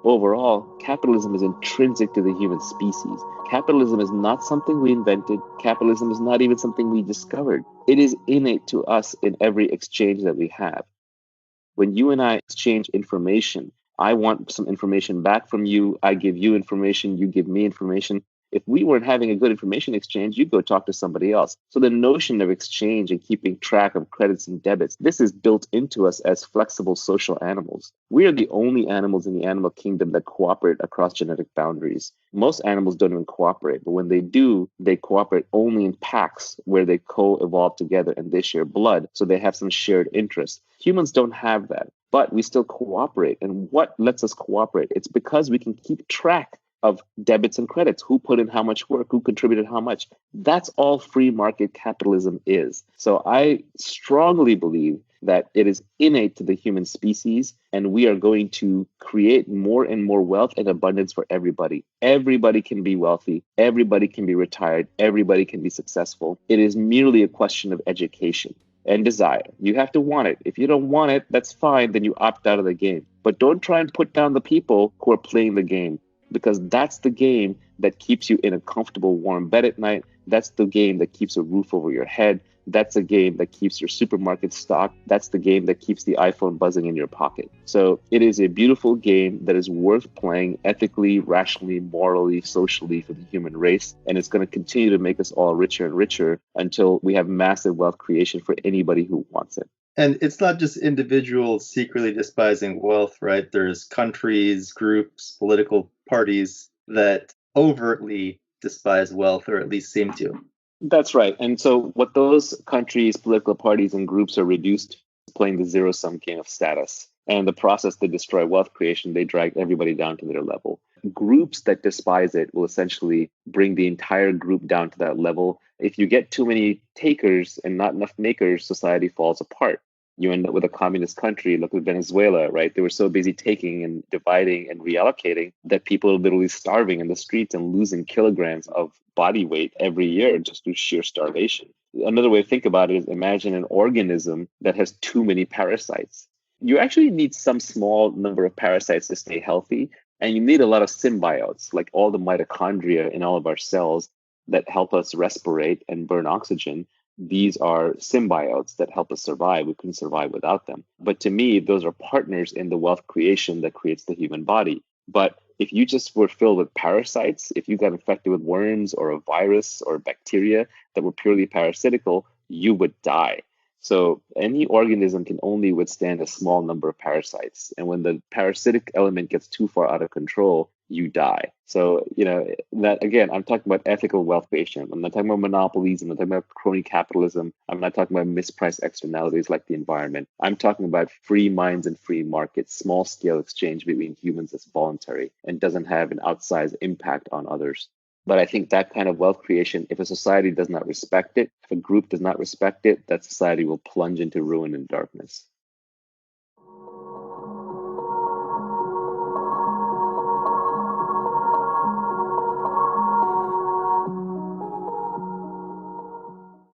Overall, capitalism is intrinsic to the human species. Capitalism is not something we invented. Capitalism is not even something we discovered. It is innate to us in every exchange that we have. When you and I exchange information, I want some information back from you. I give you information. You give me information. If we weren't having a good information exchange, you'd go talk to somebody else. So the notion of exchange and keeping track of credits and debits, this is built into us as flexible social animals. We are the only animals in the animal kingdom that cooperate across genetic boundaries. Most animals don't even cooperate, but when they do, they cooperate only in packs where they co-evolve together and they share blood, so they have some shared interest. Humans don't have that, but we still cooperate. And what lets us cooperate? It's because we can keep track of debits and credits, who put in how much work, who contributed how much. That's all free market capitalism is. So I strongly believe that it is innate to the human species, and we are going to create more and more wealth and abundance for everybody. Everybody can be wealthy, everybody can be retired, everybody can be successful. It is merely a question of education and desire. You have to want it. If you don't want it, that's fine, then you opt out of the game. But don't try and put down the people who are playing the game, because that's the game that keeps you in a comfortable, warm bed at night. That's the game that keeps a roof over your head. That's the game that keeps your supermarket stocked. That's the game that keeps the iPhone buzzing in your pocket. So it is a beautiful game that is worth playing ethically, rationally, morally, socially for the human race. And it's going to continue to make us all richer and richer until we have massive wealth creation for anybody who wants it. And it's not just individuals secretly despising wealth, right? There's countries, groups, political parties that overtly despise wealth, or at least seem to. That's right. And so what those countries, political parties, and groups are reduced to is playing the zero-sum game of status. And in the process, they destroy wealth creation. They drag everybody down to their level. Groups that despise it will essentially bring the entire group down to that level. If you get too many takers and not enough makers, society falls apart. You end up with a communist country. Look at Venezuela, right? They were so busy taking and dividing and reallocating that people are literally starving in the streets and losing kilograms of body weight every year just through sheer starvation. Another way to think about it is imagine an organism that has too many parasites. You actually need some small number of parasites to stay healthy, and you need a lot of symbiotes, like all the mitochondria in all of our cells that help us respirate and burn oxygen. These are symbiotes that help us survive. We couldn't survive without them. But to me, those are partners in the wealth creation that creates the human body. But if you just were filled with parasites, if you got infected with worms or a virus or bacteria that were purely parasitical, you would die. So any organism can only withstand a small number of parasites. And when the parasitic element gets too far out of control, you die. So, that again, I'm talking about ethical wealth creation. I'm not talking about monopolies. I'm not talking about crony capitalism. I'm not talking about mispriced externalities like the environment. I'm talking about free minds and free markets, small scale exchange between humans that's voluntary and doesn't have an outsized impact on others. But I think that kind of wealth creation, if a society does not respect it, if a group does not respect it, that society will plunge into ruin and darkness.